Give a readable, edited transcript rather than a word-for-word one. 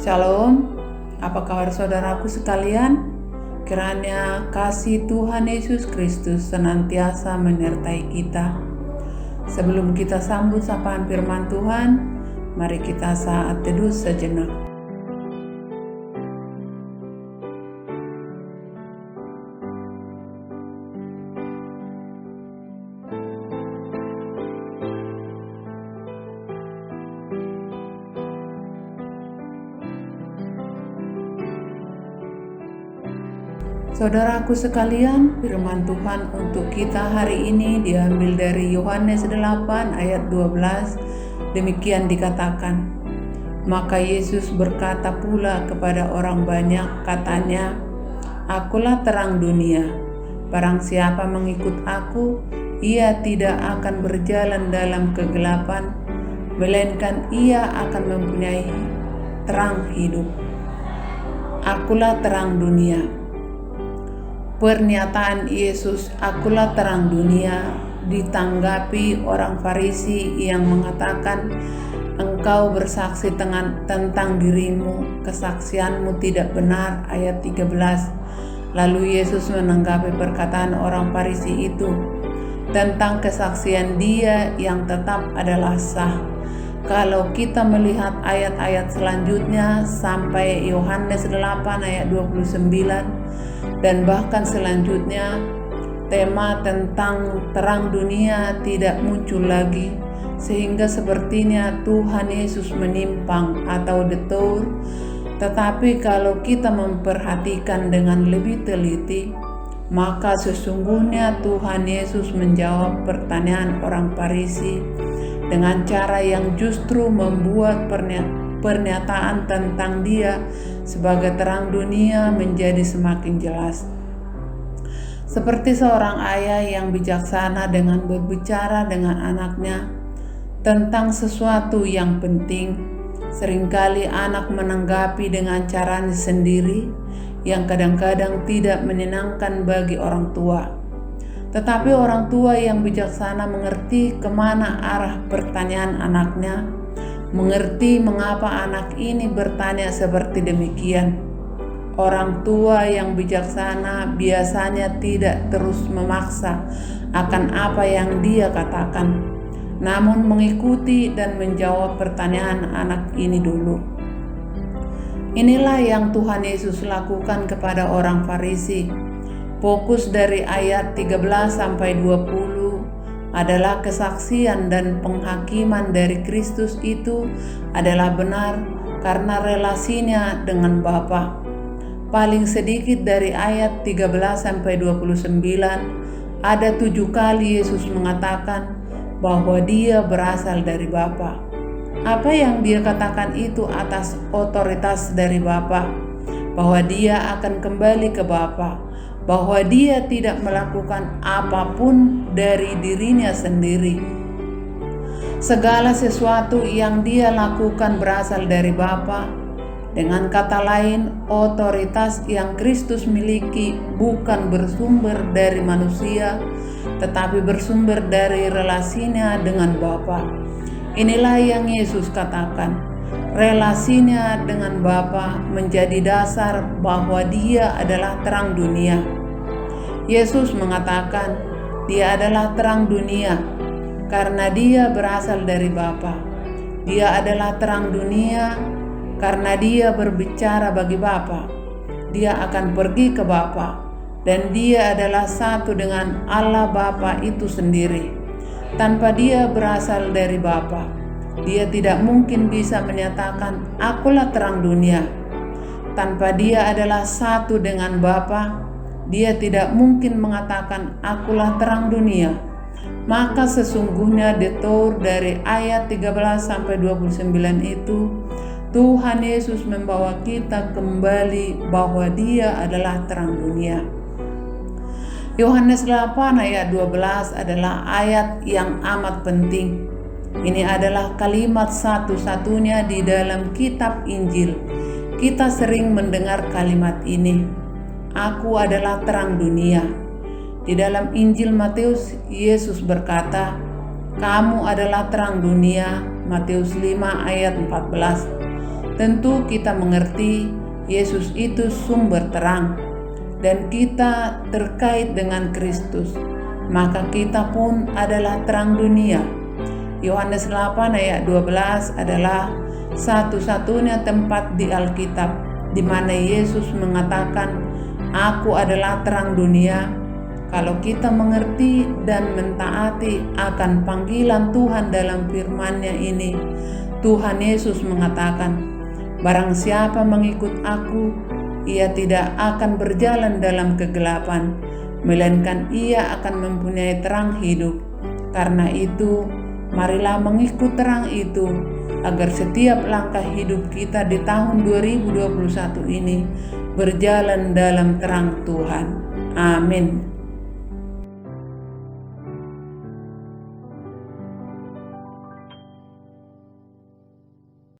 Shalom, apa kabar saudaraku sekalian? Kiranya kasih Tuhan Yesus Kristus senantiasa menyertai kita. Sebelum kita sambut sapaan firman Tuhan, mari kita saat teduh sejenak. Saudaraku sekalian, firman Tuhan untuk kita hari ini diambil dari Yohanes 8 ayat 12. Demikian dikatakan, maka Yesus berkata pula kepada orang banyak, katanya, Akulah terang dunia. Barang siapa mengikut aku, ia tidak akan berjalan dalam kegelapan, melainkan ia akan mempunyai terang hidup. Akulah terang dunia. Pernyataan Yesus, akulah terang dunia, ditanggapi orang Farisi yang mengatakan, engkau bersaksi tentang dirimu, kesaksianmu tidak benar, ayat 13. Lalu Yesus menanggapi perkataan orang Farisi itu tentang kesaksian dia yang tetap adalah sah. Kalau kita melihat ayat-ayat selanjutnya sampai Yohanes 8 ayat 29 dan bahkan selanjutnya, tema tentang terang dunia tidak muncul lagi, sehingga sepertinya Tuhan Yesus menyimpang atau detour. Tetapi kalau kita memperhatikan dengan lebih teliti, maka sesungguhnya Tuhan Yesus menjawab pertanyaan orang Farisi dengan cara yang justru membuat pernyataan tentang dia sebagai terang dunia menjadi semakin jelas. Seperti seorang ayah yang bijaksana dengan berbicara dengan anaknya tentang sesuatu yang penting, seringkali anak menanggapi dengan caranya sendiri yang kadang-kadang tidak menyenangkan bagi orang tua. Tetapi orang tua yang bijaksana mengerti kemana arah pertanyaan anaknya, mengerti mengapa anak ini bertanya seperti demikian. Orang tua yang bijaksana biasanya tidak terus memaksa akan apa yang dia katakan, namun mengikuti dan menjawab pertanyaan anak ini dulu. Inilah yang Tuhan Yesus lakukan kepada orang Farisi. Fokus dari ayat 13 sampai 20 adalah kesaksian dan penghakiman dari Kristus itu adalah benar karena relasinya dengan Bapa. Paling sedikit dari ayat 13 sampai 29 ada 7 kali Yesus mengatakan bahwa dia berasal dari Bapa. Apa yang dia katakan itu atas otoritas dari Bapa, bahwa dia akan kembali ke Bapa, bahwa dia tidak melakukan apapun dari dirinya sendiri. Segala sesuatu yang dia lakukan berasal dari Bapa. Dengan kata lain, otoritas yang Kristus miliki bukan bersumber dari manusia, tetapi bersumber dari relasinya dengan Bapa. Inilah yang Yesus katakan. Relasinya dengan Bapa menjadi dasar bahwa dia adalah terang dunia. Yesus mengatakan dia adalah terang dunia karena dia berasal dari Bapa. Dia adalah terang dunia karena dia berbicara bagi Bapa. Dia akan pergi ke Bapa dan dia adalah satu dengan Allah Bapa itu sendiri. Tanpa dia berasal dari Bapa, dia tidak mungkin bisa menyatakan akulah terang dunia. Tanpa dia adalah satu dengan Bapa, dia tidak mungkin mengatakan akulah terang dunia. Maka sesungguhnya detour dari ayat 13 sampai 29 itu, Tuhan Yesus membawa kita kembali bahwa dia adalah terang dunia. Yohanes 8 ayat 12 adalah ayat yang amat penting. Ini adalah kalimat satu-satunya di dalam kitab Injil. Kita sering mendengar kalimat ini, Aku adalah terang dunia. Di dalam Injil Matius, Yesus berkata, Kamu adalah terang dunia, Matius 5 ayat 14. tentu kita mengerti Yesus itu sumber terang dan kita terkait dengan Kristus, maka kita pun adalah terang dunia. Yohanes 8 ayat 12 adalah satu-satunya tempat di Alkitab di mana Yesus mengatakan, "Aku adalah terang dunia." Kalau kita mengerti dan mentaati akan panggilan Tuhan dalam firman-Nya ini, Tuhan Yesus mengatakan, "Barang siapa mengikut aku, ia tidak akan berjalan dalam kegelapan, melainkan ia akan mempunyai terang hidup." Karena itu, marilah mengikut terang itu, agar setiap langkah hidup kita di tahun 2021 ini berjalan dalam terang Tuhan. Amin.